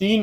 3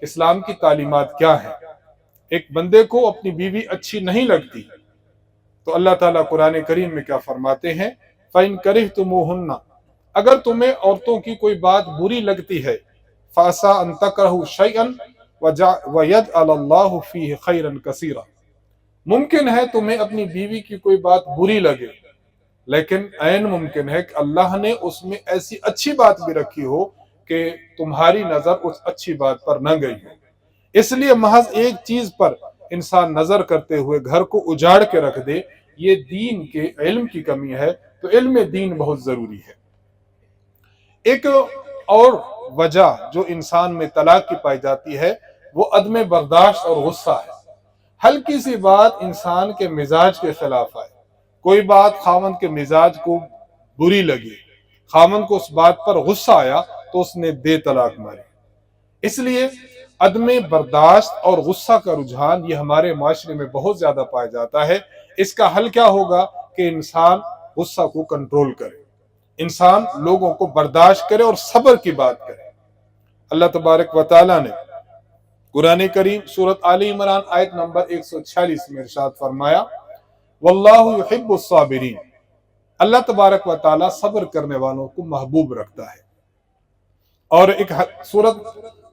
اسلام کی تعلیمات کیا ہیں۔ ایک بندے کو اپنی بیوی اچھی نہیں لگتی تو اللہ تعالیٰ قرآن کریم میں کیا فرماتے ہیں، فَإِن كَرِهْتُمُوهُنَّ، اگر تمہیں عورتوں کی کوئی بات بری لگتی ہے، فَعَسَىٰ أَن تَكْرَهُوا شَيْئًا وَيَجْعَلَ اللَّهُ فِيهِ خَيْرًا كَثِيرًا، ممکن ہے تمہیں اپنی بیوی کی کوئی بات بری لگے، لیکن عین ممکن ہے کہ اللہ نے اس میں ایسی اچھی بات بھی رکھی ہو کہ تمہاری نظر اس اچھی بات پر نہ گئی ہو۔ اس لیے محض ایک چیز پر انسان نظر کرتے ہوئے گھر کو اجاڑ کے رکھ دے، یہ دین کے علم کی کمی ہے۔ تو علم دین بہت ضروری ہے۔ ایک اور وجہ جو انسان میں طلاق کی پائی جاتی ہے وہ عدم برداشت اور غصہ ہے۔ ہلکی سی بات انسان کے مزاج کے خلاف آئے، کوئی بات خاوند کے مزاج کو بری لگی، خاوند کو اس بات پر غصہ آیا تو اس نے دے طلاق ماری۔ اس لیے عدم برداشت اور غصہ کا رجحان یہ ہمارے معاشرے میں بہت زیادہ پایا جاتا ہے۔ اس کا حل کیا ہوگا کہ انسان غصہ کو کنٹرول کرے، انسان لوگوں کو برداشت کرے اور صبر کی بات کرے۔ اللہ تبارک و تعالیٰ نے قرآن کریم سورۃ آل عمران آیت نمبر 146 میں ارشاد فرمایا، واللہ یحب الصابرین، اللہ تبارک و تعالیٰ صبر کرنے والوں کو محبوب رکھتا ہے۔ اور ایک سورۃ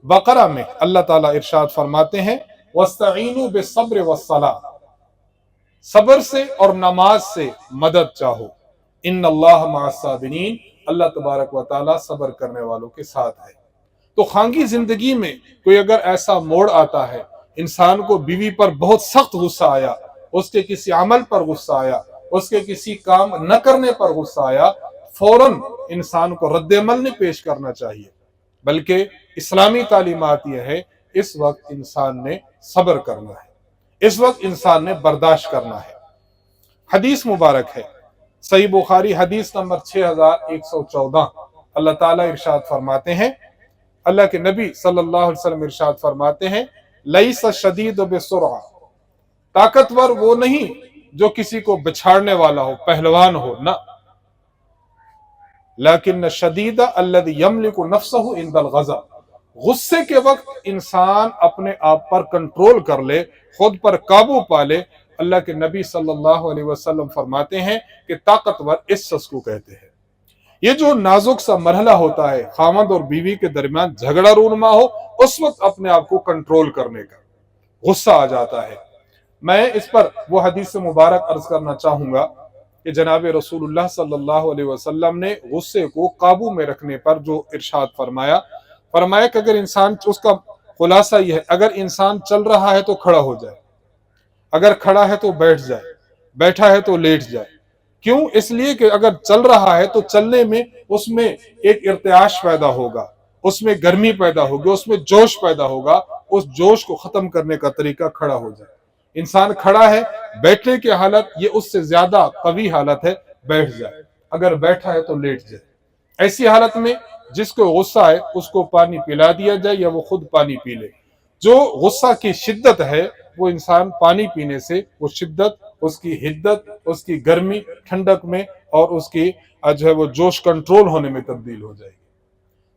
بقرہ میں اللہ تعالیٰ ارشاد فرماتے ہیں، وَاسْتَعِینُوا بِالصَّبْرِ وَالصَّلَاةِ، صبر سے اور نماز سے مدد چاہو، ان اللہ مع الصابرین، اللہ تبارک و تعالیٰ صبر کرنے والوں کے ساتھ ہے۔ تو خانگی زندگی میں کوئی اگر ایسا موڑ آتا ہے، انسان کو بیوی پر بہت سخت غصہ آیا، اس کے کسی عمل پر غصہ آیا، اس کے کسی کام نہ کرنے پر غصہ آیا، فوراً انسان کو رد عمل نہیں پیش کرنا چاہیے، بلکہ اسلامی تعلیمات یہ ہے اس وقت انسان نے صبر کرنا ہے، اس وقت انسان نے برداشت کرنا ہے۔ حدیث مبارک ہے، صحیح بخاری حدیث نمبر 6114، اللہ تعالیٰ ارشاد فرماتے ہیں، اللہ کے نبی صلی اللہ علیہ وسلم ارشاد فرماتے ہیں، لیس الشدید بسرعہ، طاقتور وہ نہیں جو کسی کو بچھاڑنے والا ہو، پہلوان ہو، نہ، لیکن الشدید الذی یملک نفسہ عند الغضب، غصے کے وقت انسان اپنے آپ پر کنٹرول کر لے، خود پر قابو پا لے۔ اللہ کے نبی صلی اللہ علیہ وسلم فرماتے ہیں کہ طاقتور اس شخص کو کہتے ہیں۔ یہ جو نازک سا مرحلہ ہوتا ہے خاوند اور بیوی کے درمیان جھگڑا رونما ہو، اس وقت اپنے آپ کو کنٹرول کرنے کا، غصہ آ جاتا ہے۔ میں اس پر وہ حدیث مبارک عرض کرنا چاہوں گا کہ جناب رسول اللہ صلی اللہ علیہ وسلم نے غصے کو قابو میں رکھنے پر جو ارشاد فرمایا کہ اگر انسان، اس کا خلاصہ یہ ہے، اگر انسان چل رہا ہے تو کھڑا ہو جائے، اگر کھڑا ہے تو بیٹھ جائے، بیٹھا ہے تو لیٹ جائے۔ کیوں؟ اس لیے کہ اگر چل رہا ہے تو چلنے میں اس میں ایک ارتعاش پیدا ہوگا، اس میں گرمی پیدا ہوگی، اس میں جوش پیدا ہوگا، اس جوش کو ختم کرنے کا طریقہ کھڑا ہو جائے۔ انسان کھڑا ہے، بیٹھنے کی حالت یہ اس سے زیادہ قوی حالت ہے، بیٹھ جائے، اگر بیٹھا ہے تو لیٹ جائے۔ ایسی حالت میں جس کو غصہ ہے اس کو پانی پلا دیا جائے یا وہ خود پانی پی لے۔ جو غصہ کی شدت ہے وہ انسان پانی پینے سے وہ شدت، اس کی حدت، اس کی گرمی ٹھنڈک میں اور اس کی جو ہے وہ جوش کنٹرول ہونے میں تبدیل ہو جائے گی۔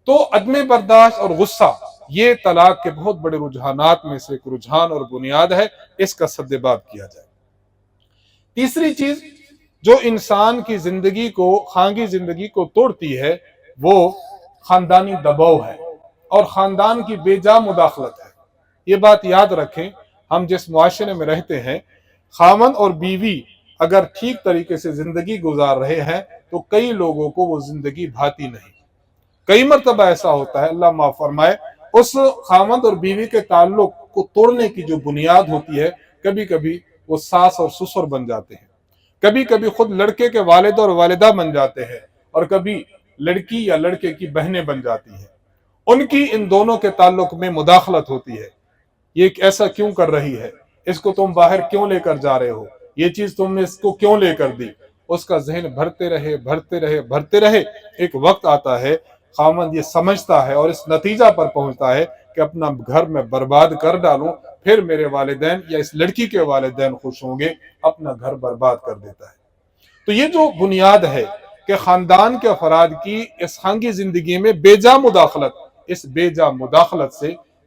تو عدم برداشت اور غصہ یہ طلاق کے بہت بڑے رجحانات میں سے ایک رجحان اور بنیاد ہے، اس کا سدباب کیا جائے۔ تیسری چیز جو انسان کی زندگی کو، خانگی زندگی کو توڑتی ہے وہ خاندانی دباؤ ہے اور خاندان کی بے جا مداخلت ہے۔ یہ بات یاد رکھیں، ہم جس معاشرے میں رہتے ہیں، خاوند اور بیوی اگر ٹھیک طریقے سے زندگی گزار رہے ہیں تو کئی لوگوں کو وہ زندگی بھاتی نہیں۔ کئی مرتبہ ایسا ہوتا ہے، اللہ معاف فرمائے، اس خاوند اور بیوی کے تعلق کو توڑنے کی جو بنیاد ہوتی ہے، کبھی کبھی وہ ساس اور سسر بن جاتے ہیں، کبھی کبھی خود لڑکے کے والد اور والدہ بن جاتے ہیں، اور کبھی لڑکی یا لڑکے کی بہنیں بن جاتی ہیں۔ ان کی ان دونوں کے تعلق میں مداخلت ہوتی ہے، یہ ایسا کیوں کر رہی ہے، اس کو تم باہر کیوں لے کر جا رہے ہو، یہ چیز تم نے اس کو کیوں لے کر دی۔ اس کا ذہن بھرتے رہے، ایک وقت آتا ہے خاوند یہ سمجھتا ہے اور اس نتیجہ پر پہنچتا ہے کہ اپنا گھر میں برباد کر ڈالوں، پھر میرے والدین یا اس لڑکی کے والدین خوش ہوں گے، اپنا گھر برباد کر دیتا ہے۔ تو یہ جو بنیاد ہے کہ خاندان کے افراد کی اس خانگی زندگی میں بے جا مداخلت، اس بے جا مداخلت سے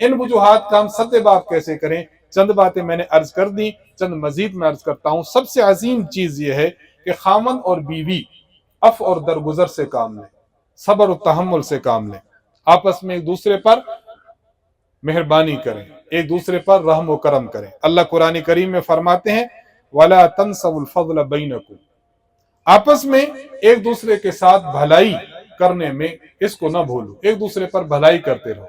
ان وجوہات کا ہم سدباب کیسے کریں؟ چند باتیں میں نے عرض کر دی، چند مزید میں عرض کرتا ہوں۔ سب سے عظیم چیز یہ ہے کہ خامن اور بیوی عفو اور درگزر سے کام لیں، صبر و تحمل سے کام لیں، آپس میں ایک دوسرے پر مہربانی کریں، ایک دوسرے پر رحم و کرم کریں۔ اللہ قرآن کریم میں فرماتے ہیں وَلَا تَنْسَوُا الْفَضْلَ بَيْنَكُمْ، آپس میں ایک دوسرے کے ساتھ بھلائی کرنے میں اس کو نہ بھولو، ایک دوسرے پر بھلائی کرتے رہو۔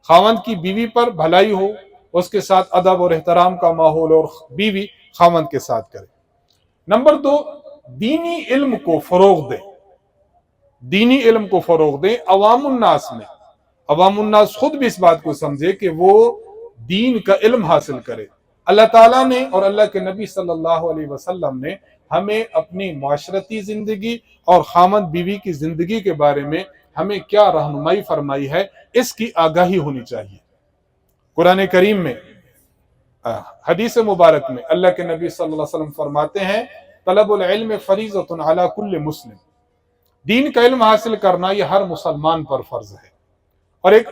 خاوند کی بیوی پر بھلائی ہو، اس کے ساتھ ادب اور احترام کا ماحول، اور بیوی خاوند کے ساتھ کرے۔ نمبر 2، دینی علم کو فروغ دیں، دینی علم کو فروغ دیں عوام الناس میں۔ عوام الناس خود بھی اس بات کو سمجھے کہ وہ دین کا علم حاصل کرے۔ اللہ تعالیٰ نے اور اللہ کے نبی صلی اللہ علیہ وسلم نے ہمیں اپنی معاشرتی زندگی اور خامد بیوی کی زندگی کے بارے میں ہمیں کیا رہنمائی فرمائی ہے، اس کی آگاہی ہونی چاہیے۔ قرآن کریم میں حدیث مبارک میں اللہ کے نبی صلی اللہ علیہ وسلم فرماتے ہیں طلب العلم فریضۃ علی کل مسلم، دین کا علم حاصل کرنا یہ ہر مسلمان پر فرض ہے۔ اور ایک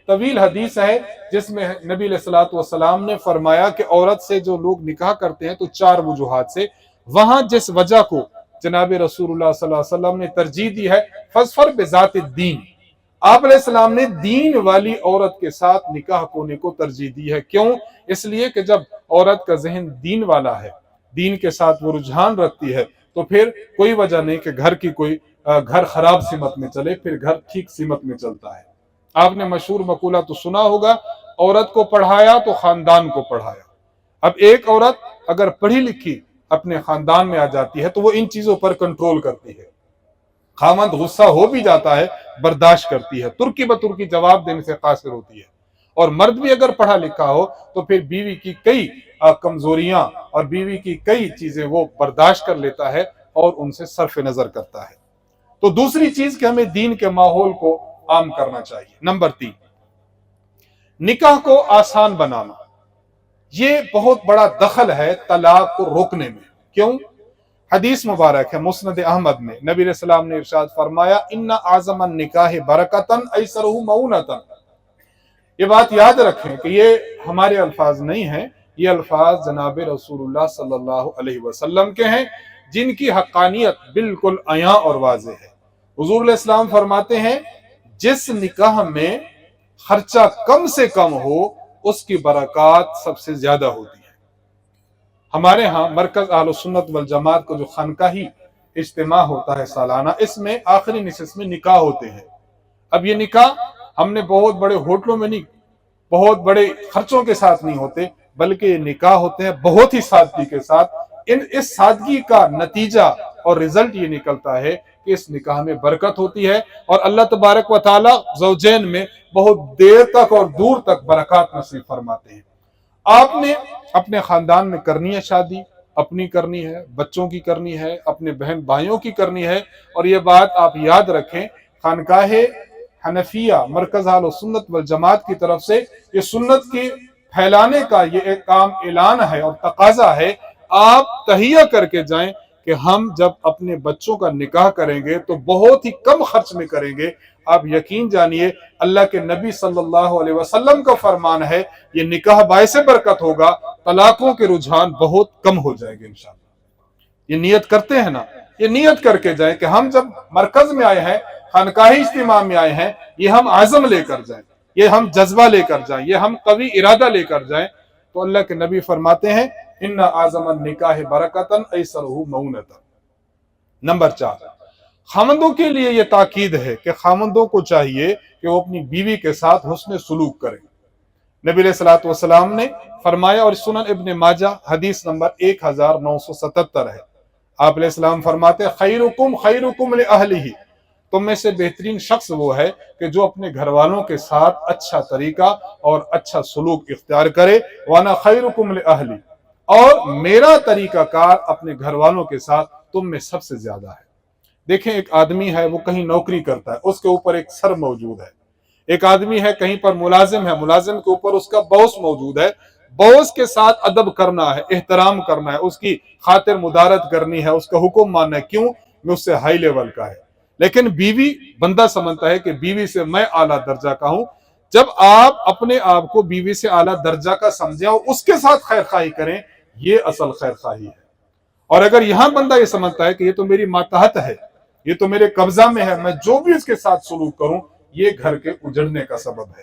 طویل حدیث ہے جس میں نبی علیہ الصلوۃ والسلام نے فرمایا کہ عورت سے جو لوگ نکاح کرتے ہیں تو 4 وجوہات سے، وہاں جس وجہ کو جناب رسول اللہ صلی اللہ علیہ وسلم نے ترجیح دی ہے فاظفر بذات الدین، آپ علیہ السلام نے دین والی عورت کے ساتھ نکاح ہونے کو ترجیح دی ہے۔ کیوں؟ اس لیے کہ جب عورت کا ذہن دین والا ہے، دین کے ساتھ وہ رجحان رکھتی ہے، تو پھر کوئی وجہ نہیں کہ گھر خراب سمت میں چلے، پھر گھر ٹھیک سمت میں چلتا ہے۔ آپ نے مشہور مقولہ تو سنا ہوگا، عورت کو پڑھایا تو خاندان کو پڑھایا۔ اب ایک عورت اگر پڑھی لکھی اپنے خاندان میں آ جاتی ہے تو وہ ان چیزوں پر کنٹرول کرتی ہے، خامد غصہ ہو بھی جاتا ہے برداشت کرتی ہے، ترکی بترکی جواب دینے سے قاصر ہوتی ہے۔ اور مرد بھی اگر پڑھا لکھا ہو تو پھر بیوی کی کئی کمزوریاں اور بیوی کی کئی چیزیں وہ برداشت کر لیتا ہے اور ان سے صرف نظر کرتا ہے۔ تو دوسری چیز کہ ہمیں دین کے ماحول کو عام کرنا چاہیے۔ نمبر 3، نکاح کو آسان بنانا، یہ بہت بڑا دخل ہے طلاق کو روکنے میں۔ کیوں؟ حدیث مبارک ہے مسند احمد میں، نبی علیہ السلام نے ارشاد فرمایا ان اعظم النکاح برکتاً ایسرہ مؤونتاً۔ یہ بات یاد رکھیں کہ یہ ہمارے الفاظ نہیں ہیں، یہ الفاظ جناب رسول اللہ صلی اللہ علیہ وسلم کے ہیں، جن کی حقانیت بالکل عیاں اور واضح ہے۔ حضور علیہ السلام فرماتے ہیں جس نکاح میں خرچہ کم سے کم ہو اس کی برکات سب سے زیادہ ہوتی ہے۔ ہمارے ہاں مرکز اہل سنت والجماعت کا جو خانقاہی اجتماع ہوتا ہے سالانہ، اس میں آخری نشست میں نکاح ہوتے ہیں۔ اب یہ نکاح ہم نے بہت بڑے ہوٹلوں میں نہیں، بہت بڑے خرچوں کے ساتھ نہیں ہوتے، بلکہ یہ نکاح ہوتے ہیں بہت ہی سادگی کے ساتھ۔ اس سادگی کا نتیجہ اور رزلٹ یہ نکلتا ہے کہ اس نکاح میں برکت ہوتی ہے، اور اللہ تبارک و تعالی زوجین میں بہت دیر تک اور دور تک برکات نصیب فرماتے ہیں۔ آپ نے اپنے خاندان میں کرنی ہے شادی، اپنی کرنی ہے، بچوں کی کرنی ہے، اپنے بہن بھائیوں کی کرنی ہے، اور یہ بات آپ یاد رکھیں خانقاہ حنفیہ مرکز اہل سنت والجماعت کی طرف سے یہ سنت کی پھیلانے کا یہ ایک عام اعلان ہے اور تقاضا ہے، آپ تہیہ کر کے جائیں کہ ہم جب اپنے بچوں کا نکاح کریں گے تو بہت ہی کم خرچ میں کریں گے۔ آپ یقین جانیے اللہ کے نبی صلی اللہ علیہ وسلم کا فرمان ہے یہ نکاح باعث برکت ہوگا، طلاقوں کے رجحان بہت کم ہو جائے گے انشاءاللہ۔ یہ نیت کرتے ہیں نا، یہ نیت کر کے جائیں کہ ہم جب مرکز میں آئے ہیں، خانقاہی اجتماع میں آئے ہیں، یہ ہم عزم لے کر جائیں، یہ ہم جذبہ لے کر جائیں، یہ ہم قوی ارادہ لے کر جائیں، تو اللہ کے نبی فرماتے ہیں ان اعظم النکاح برکتاً ایسرہ مؤونتاً۔ نمبر 4، خامندوں کے لیے یہ تاکید ہے کہ خامندوں کو چاہیے کہ وہ اپنی بیوی کے ساتھ حسن سلوک کریں۔ نبی علیہ الصلوۃ والسلام نے فرمایا، اور سنن ابن ماجہ حدیث نمبر 1977 ہے، آپ علیہ السلام فرماتے ہیں خیرکم خیرکم لأہلہ، تم میں سے بہترین شخص وہ ہے کہ جو اپنے گھر والوں کے ساتھ اچھا طریقہ اور اچھا سلوک اختیار کرے، وانا خیرکم لأہلی، اور میرا طریقہ کار اپنے گھر والوں کے ساتھ تم میں سب سے زیادہ ہے۔ دیکھیں ایک آدمی ہے وہ کہیں نوکری کرتا ہے، اس کے اوپر ایک سر موجود ہے، ایک آدمی ہے کہیں پر ملازم ہے، ملازم کے اوپر اس کا باس موجود ہے، باس کے ساتھ ادب کرنا ہے، احترام کرنا ہے، اس کی خاطر مدارت کرنی ہے، اس کا حکم ماننا ہے، کیوں؟ میں اس سے ہائی لیول کا ہے۔ لیکن بیوی، بندہ سمجھتا ہے کہ بیوی سے میں اعلیٰ درجہ کا ہوں، جب آپ اپنے آپ کو بیوی سے اعلیٰ درجہ کا سمجھیں اور اس کے ساتھ خیر خواہی کریں، یہ اصل خیر خواہی ہے۔ اور اگر یہاں بندہ یہ سمجھتا ہے کہ یہ تو میری ماتحت ہے، یہ تو میرے قبضہ میں ہے، میں جو بھی اس کے ساتھ سلوک کروں یہ گھر کے اجڑنے کا سبب ہے۔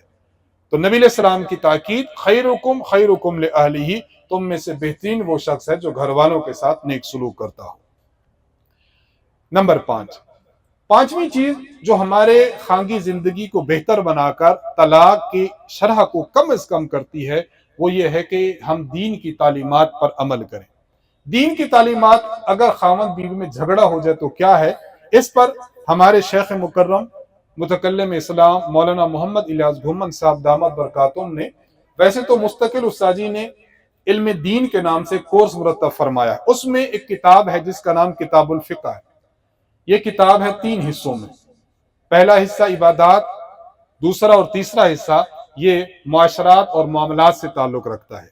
تو نبی علیہ السلام کی تاکید، خیرکم خیرکم لأہلہ، تم میں سے بہترین وہ شخص ہے جو گھر والوں کے ساتھ نیک سلوک کرتا ہو۔ نمبر 5، پانچویں چیز جو ہمارے خانگی زندگی کو بہتر بنا کر طلاق کی شرح کو کم از کم کرتی ہے، وہ یہ ہے کہ ہم دین کی تعلیمات پر عمل کریں۔ دین کی تعلیمات، اگر خاوند بیوی میں جھگڑا ہو جائے تو کیا ہے، اس پر ہمارے شیخ مکرم متکلم اسلام مولانا محمد الیاس گھومن صاحب دامت برکاتہم نے ویسے تو مستقل استاذی نے علم دین کے نام سے کورس مرتب فرمایا، اس میں ایک کتاب ہے جس کا نام کتاب الفقہ ہے۔ یہ کتاب ہے 3 حصوں میں، پہلا حصہ عبادات، دوسرا اور تیسرا حصہ یہ معاشرات اور معاملات سے تعلق رکھتا ہے۔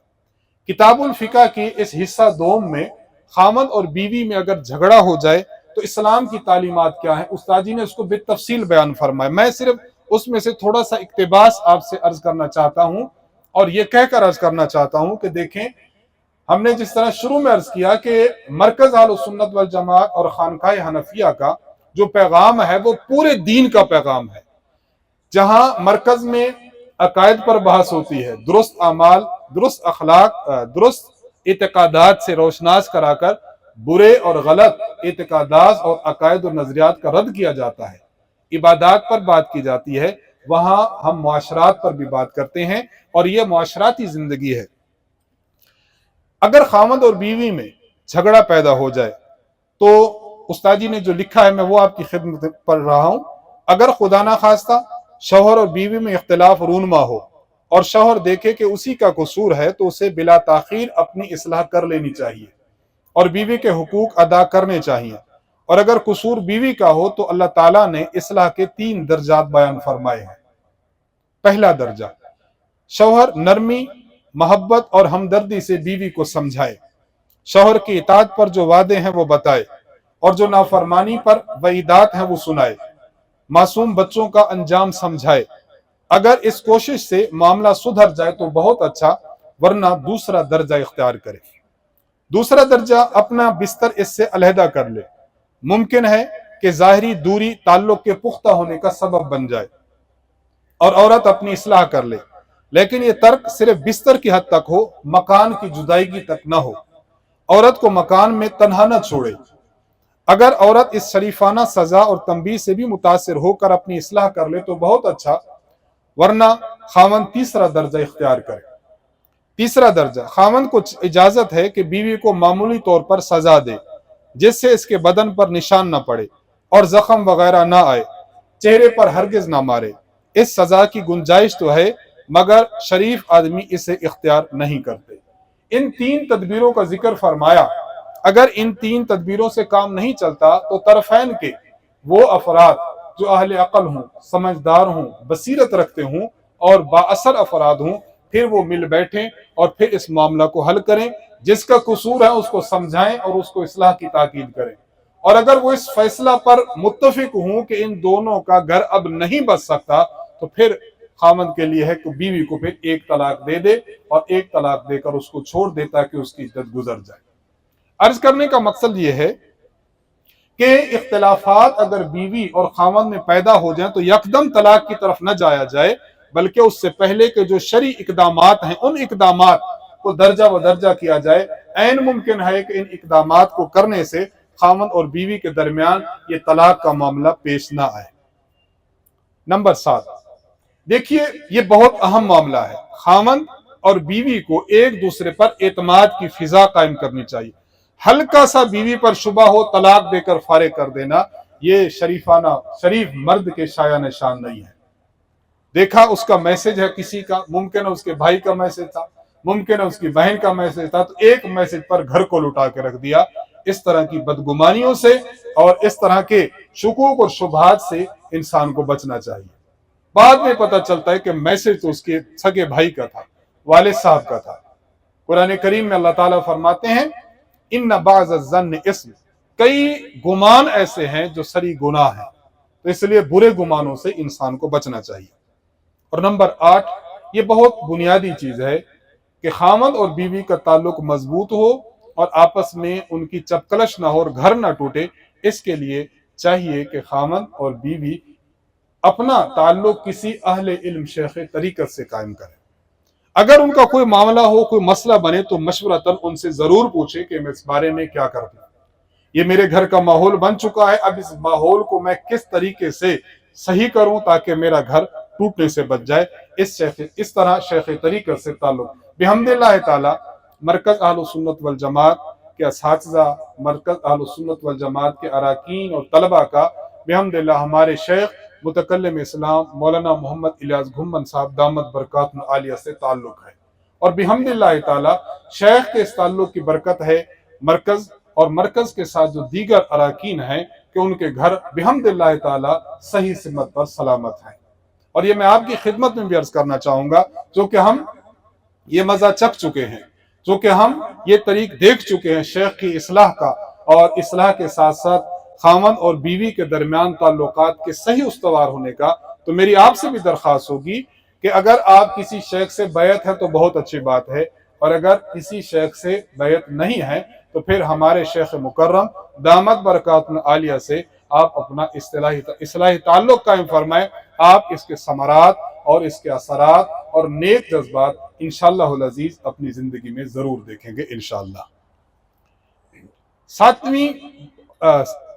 کتاب الفقہ کی اس حصہ دوم میں خامد اور بیوی میں اگر جھگڑا ہو جائے تو اسلام کی تعلیمات کیا ہیں، استاد جی نے اس کو بالتفصیل بیان فرمایا۔ میں صرف اس میں سے تھوڑا سا اقتباس آپ سے عرض کرنا چاہتا ہوں، اور یہ کہہ کر عرض کرنا چاہتا ہوں کہ دیکھیں، ہم نے جس طرح شروع میں عرض کیا کہ مرکز اہل سنت والجماعت اور خانقاہ حنفیہ کا جو پیغام ہے وہ پورے دین کا پیغام ہے، جہاں مرکز میں عقائد پر بحث ہوتی ہے، درست اعمال، درست اخلاق، درست اعتقادات سے روشناس کرا کر برے اور غلط اعتقادات اور عقائد اور نظریات کا رد کیا جاتا ہے، عبادات پر بات کی جاتی ہے، وہاں ہم معاشرات پر بھی بات کرتے ہیں، اور یہ معاشراتی زندگی ہے۔ اگر خاوند اور بیوی میں جھگڑا پیدا ہو جائے تو استاد جی نے جو لکھا ہے میں وہ آپ کی خدمت پڑھ رہا ہوں۔ اگر خدا نخواستہ شوہر اور بیوی میں اختلاف رونما ہو اور شوہر دیکھے کہ اسی کا قصور ہے تو اسے بلا تاخیر اپنی اصلاح کر لینی چاہیے اور بیوی کے حقوق ادا کرنے چاہیے، اور اگر قصور بیوی کا ہو تو اللہ تعالیٰ نے اصلاح کے 3 درجات بیان فرمائے ہیں۔ پہلا درجہ، شوہر نرمی، محبت اور ہمدردی سے بیوی کو سمجھائے، شوہر کی اطاعت پر جو وعدے ہیں وہ بتائے اور جو نافرمانی پر وعیدات ہیں وہ سنائے، معصوم بچوں کا انجام سمجھائے۔ اگر اس کوشش سے معاملہ سدھر جائے تو بہت اچھا، ورنہ دوسرا درجہ اختیار کرے۔ دوسرا درجہ، اپنا بستر اس سے علیحدہ کر لے۔ ممکن ہے کہ ظاہری دوری تعلق کے پختہ ہونے کا سبب بن جائے اور عورت اپنی اصلاح کر لے، لیکن یہ ترک صرف بستر کی حد تک ہو، مکان کی جدائیگی تک نہ ہو۔ عورت کو مکان میں تنہا نہ چھوڑے۔ اگر عورت اس شریفانہ سزا اور تنبیہ سے بھی متاثر ہو کر اپنی اصلاح کر لے تو بہت اچھا، ورنہ خاوند تیسرا درجہ اختیار کرے۔ تیسرا درجہ، خاوند کو اجازت ہے کہ بیوی کو معمولی طور پر سزا دے جس سے اس کے بدن پر نشان نہ پڑے اور زخم وغیرہ نہ آئے، چہرے پر ہرگز نہ مارے۔ اس سزا کی گنجائش تو ہے مگر شریف آدمی اسے اختیار نہیں کرتے۔ ان 3 تدبیروں کا ذکر فرمایا۔ اگر ان 3 تدبیروں سے کام نہیں چلتا تو طرفین کے وہ افراد جو اہل عقل ہوں، سمجھدار ہوں، بصیرت رکھتے ہوں اور بااثر افراد ہوں، پھر وہ مل بیٹھیں اور پھر اس معاملہ کو حل کریں، جس کا قصور ہے اس کو سمجھائیں اور اس کو اصلاح کی تاکید کریں۔ اور اگر وہ اس فیصلہ پر متفق ہوں کہ ان دونوں کا گھر اب نہیں بچ سکتا تو پھر خاوند کے لیے ہے کہ بیوی کو پھر 1 طلاق دے دے اور 1 طلاق دے کر اس کو چھوڑ دے تاکہ اس کی عدت گزر جائے۔ عرض کرنے کا مقصد یہ ہے کہ اختلافات اگر بیوی اور خاوند میں پیدا ہو جائیں تو یکدم طلاق کی طرف نہ جایا جائے، بلکہ اس سے پہلے کے جو شرعی اقدامات ہیں ان اقدامات کو درجہ و درجہ کیا جائے۔ عین ممکن ہے کہ ان اقدامات کو کرنے سے خاوند اور بیوی کے درمیان یہ طلاق کا معاملہ پیش نہ آئے۔ نمبر 7، دیکھیے یہ بہت اہم معاملہ ہے۔ خاوند اور بیوی کو ایک دوسرے پر اعتماد کی فضا قائم کرنی چاہیے۔ ہلکا سا بیوی پر شبہ ہو طلاق دے کر فارغ کر دینا، یہ شریف مرد کے شایہ نشان نہیں ہے۔ دیکھا اس کا میسج ہے کسی کا، ممکن ہے اس کے بھائی کا میسج تھا، ممکن ہے اس کی بہن کا میسج تھا، تو ایک میسج پر گھر کو لٹا کے رکھ دیا۔ اس طرح کی بدگمانیوں سے اور اس طرح کے شکوک اور شبہات سے انسان کو بچنا چاہیے۔ بعد میں پتہ چلتا ہے کہ میسج تو اس کے سگے بھائی کا تھا، والد صاحب کا تھا۔ قرآن کریم میں اللہ تعالیٰ فرماتے ہیں ان بعض الظن اسم، کئی گمان ایسے ہیں جو سری گناہ ہیں، تو اس لیے برے گمانوں سے انسان کو بچنا چاہیے۔ اور نمبر 8، یہ بہت بنیادی چیز ہے کہ خاوند اور بیوی کا تعلق مضبوط ہو اور آپس میں ان کی چپکلش نہ ہو اور گھر نہ ٹوٹے۔ اس کے لیے چاہیے کہ خاوند اور بیوی اپنا تعلق کسی اہل علم شیخ طریقت سے قائم کریں۔ اگر ان کا کوئی معاملہ ہو، کوئی مسئلہ بنے تو مشورتاً ان سے ضرور پوچھیں کہ میں اس بارے میں کیا کروں۔ یہ میرے گھر کا ماحول بن چکا ہے، اب اس ماحول کو میں کس طریقے سے صحیح کروں تاکہ میرا گھر ٹوٹنے سے بچ جائے۔ اس طرح شیخ طریقت سے تعلق بحمد اللہ تعالی مرکز اہل سنت والجماعت کے اساتذہ، مرکز اہل سنت والجماعت کے اراکین اور طلبہ کا بحمد اللہ ہمارے شیخ متکلم اسلام مولانا محمد الیاس گھمن صاحب دامت برکاتہ العالیہ سے تعلق ہے، اور بحمد اللہ تعالی شیخ کے اس تعلق کی برکت ہے مرکز اور مرکز کے ساتھ جو دیگر اراکین ہیں کہ ان کے گھر بحمد اللہ تعالی صحیح سمت پر سلامت ہیں۔ اور یہ میں آپ کی خدمت میں بھی عرض کرنا چاہوں گا، جو کہ ہم یہ مزہ چکھ چکے ہیں، جو کہ ہم یہ طریق دیکھ چکے ہیں شیخ کی اصلاح کا، اور اصلاح کے ساتھ ساتھ خاوند اور بیوی کے درمیان تعلقات کے صحیح استوار ہونے کا، تو میری آپ سے بھی درخواست ہوگی کہ اگر آپ کسی شیخ سے بیعت ہے تو بہت اچھی بات ہے، اور اگر کسی شیخ سے بیعت نہیں ہے تو پھر ہمارے شیخ مکرم دامت برکاتہ العالیہ سے آپ اپنا اصلاحی تعلق قائم فرمائیں۔ آپ اس کے ثمرات اور اس کے اثرات اور نیک جذبات انشاءاللہ العزیز اپنی زندگی میں ضرور دیکھیں گے انشاءاللہ۔ ساتویں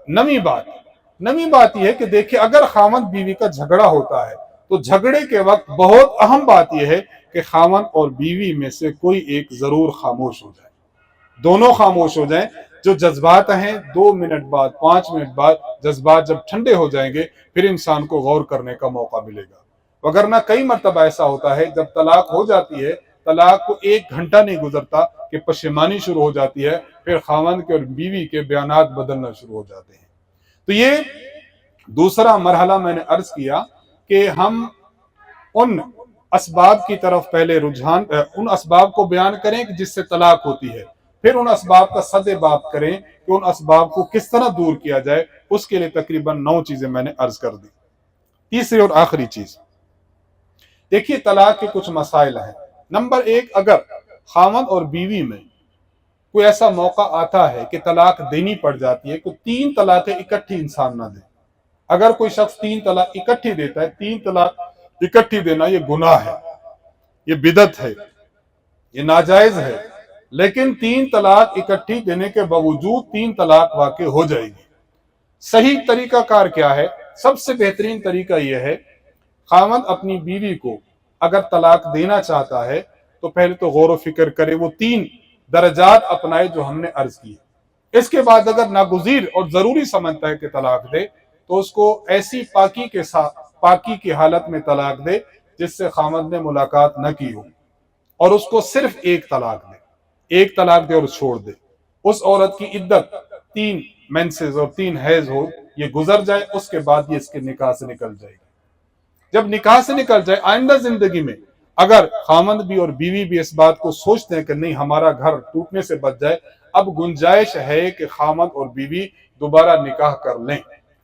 نویں بات یہ ہے کہ دیکھیں، اگر خاوند بیوی کا جھگڑا ہوتا ہے تو جھگڑے کے وقت بہت اہم بات یہ ہے کہ خاوند اور بیوی میں سے کوئی ایک ضرور خاموش ہو جائے، دونوں خاموش ہو جائیں۔ جو جذبات ہیں 2 منٹ بعد 5 منٹ بعد جذبات جب ٹھنڈے ہو جائیں گے پھر انسان کو غور کرنے کا موقع ملے گا، وگرنہ کئی مرتبہ ایسا ہوتا ہے جب طلاق ہو جاتی ہے، طلاق کو 1 گھنٹہ نہیں گزرتا کہ پشیمانی شروع ہو جاتی ہے، پھر خاوند کے اور بیوی کے بیانات بدلنا شروع ہو جاتے ہیں۔ تو یہ دوسرا مرحلہ میں نے عرض کیا کہ ہم ان اسباب کی طرف پہلے ان اسباب کو بیان کریں کہ جس سے طلاق ہوتی ہے، پھر ان اسباب کا صد باب کریں کہ ان اسباب کو کس طرح دور کیا جائے۔ اس کے لیے تقریباً 9 چیزیں میں نے عرض کر دی۔ تیسری اور آخری چیز، دیکھیے طلاق کے کچھ مسائل ہیں۔ نمبر 1، اگر خاوند اور بیوی میں کوئی ایسا موقع آتا ہے کہ طلاق دینی پڑ جاتی ہے، کوئی 3 طلاقیں اکٹھی انسان نہ دے۔ اگر کوئی شخص 3 طلاق اکٹھی دیتا ہے، 3 طلاق اکٹھی دینا یہ گناہ ہے، یہ بدعت ہے، یہ ناجائز ہے، لیکن 3 طلاق اکٹھی دینے کے باوجود 3 طلاق واقع ہو جائے گی۔ صحیح طریقہ کار کیا ہے؟ سب سے بہترین طریقہ یہ ہے، خاوند اپنی بیوی کو اگر طلاق دینا چاہتا ہے تو پہلے تو غور و فکر کرے، وہ 3 درجات اپنائے جو ہم نے عرض کی۔ اس کے بعد اگر ناگزیر اور ضروری سمجھتا ہے کہ طلاق دے تو اس کو ایسی پاکی کی حالت میں طلاق دے جس سے خاوند نے ملاقات نہ کی ہو، اور اس کو صرف 1 طلاق دے، 1 طلاق دے اور چھوڑ دے۔ اس عورت کی عدت 3 مینسز اور 3 حیض ہو، یہ گزر جائے، اس کے بعد یہ اس کے نکاح سے نکل جائے گی۔ جب نکاح سے نکل جائے، آئندہ زندگی میں اگر خاوند بھی اور بیوی بھی اس بات کو سوچتے ہیں کہ نہیں ہمارا گھر ٹوٹنے سے بچ جائے، اب گنجائش ہے کہ خاوند اور بیوی دوبارہ نکاح کر لیں،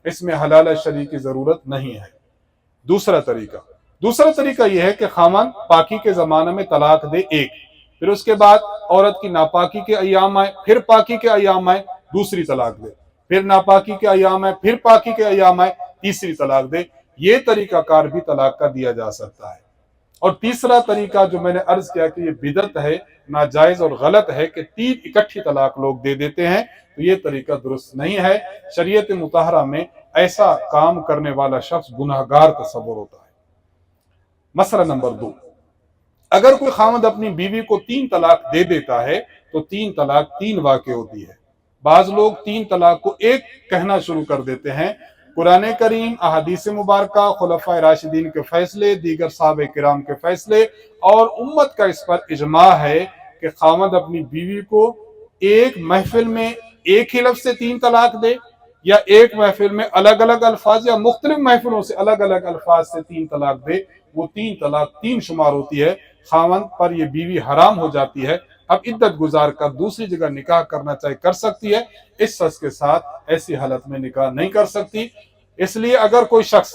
اس میں حلال شرعی کی ضرورت نہیں ہے۔ دوسرا طریقہ یہ ہے کہ خاوند پاکی کے زمانے میں طلاق دے 1، پھر اس کے بعد عورت کی ناپاکی کے ایام آئے، پھر پاکی کے ایام آئے، دوسری طلاق دے، پھر ناپاکی کے ایام آئے، پھر پاکی کے ایام آئے، تیسری طلاق دے۔ یہ طریقہ کار بھی طلاق کا دیا جا سکتا ہے۔ اور تیسرا طریقہ جو میں نے عرض کیا کہ یہ بدعت ہے، ناجائز اور غلط ہے کہ 3 اکٹھی طلاق لوگ دے دیتے ہیں، تو یہ طریقہ درست نہیں ہے۔ شریعت مطہرہ میں ایسا کام کرنے والا شخص گناہگار تصور ہوتا ہے۔ مسئلہ نمبر 2، اگر کوئی خاوند اپنی بیوی کو 3 طلاق دے دیتا ہے تو 3 طلاق 3 واقع ہوتی ہے۔ بعض لوگ 3 طلاق کو 1 کہنا شروع کر دیتے ہیں۔ قرآن کریم، احادیث مبارکہ، خلفائے راشدین کے فیصلے، دیگر صحابہ کرام کے فیصلے اور امت کا اس پر اجماع ہے کہ خاوند اپنی بیوی کو ایک محفل میں ایک ہی لفظ سے 3 طلاق دے، یا ایک محفل میں الگ الگ الفاظ یا مختلف محفلوں سے الگ الگ الفاظ سے 3 طلاق دے، وہ 3 طلاق 3 شمار ہوتی ہے۔ خاوند پر یہ بیوی حرام ہو جاتی ہے۔ اب عدت گزار کر دوسری جگہ نکاح کرنا چاہے کر سکتی ہے، اس شخص کے ساتھ ایسی حالت میں نکاح نہیں کر سکتی۔ اس لیے اگر کوئی شخص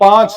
5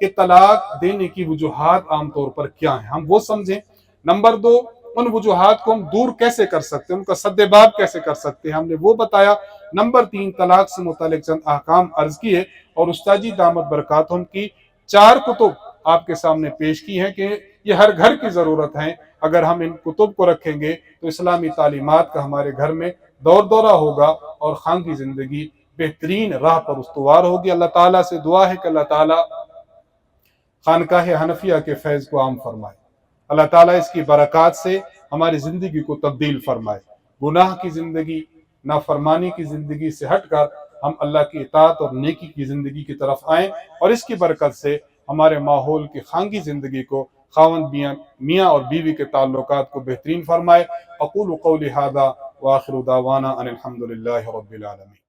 کہ طلاق دینے کی وجوہات عام طور پر کیا ہیں، ہم وہ سمجھیں۔ نمبر دو، ان وجوہات کو ہم دور کیسے کر سکتے ہیں، ان کا سدباب کیسے کر سکتے ہیں، ہم نے وہ بتایا۔ نمبر تین، طلاق سے متعلق چند احکام عرض کیے، اور استاد جی دامت برکاتہم کی 4 کتب آپ کے سامنے پیش کی ہیں کہ یہ ہر گھر کی ضرورت ہے۔ اگر ہم ان کتب کو رکھیں گے تو اسلامی تعلیمات کا ہمارے گھر میں دور دورہ ہوگا اور خاندی زندگی بہترین راہ پر استوار ہوگی۔ اللہ تعالیٰ سے دعا ہے کہ اللہ تعالیٰ خانقاہ حنفیہ کے فیض کو عام فرمائے، اللہ تعالیٰ اس کی برکات سے ہماری زندگی کو تبدیل فرمائے، گناہ کی زندگی، نافرمانی کی زندگی سے ہٹ کر ہم اللہ کی اطاعت اور نیکی کی زندگی کی طرف آئیں، اور اس کی برکت سے ہمارے ماحول کی خانگی زندگی کو، خاوند میاں اور بیوی کے تعلقات کو بہترین فرمائے۔ اقول قولی ھذا وآخر دعوانا ان الحمد للہ رب العالمین۔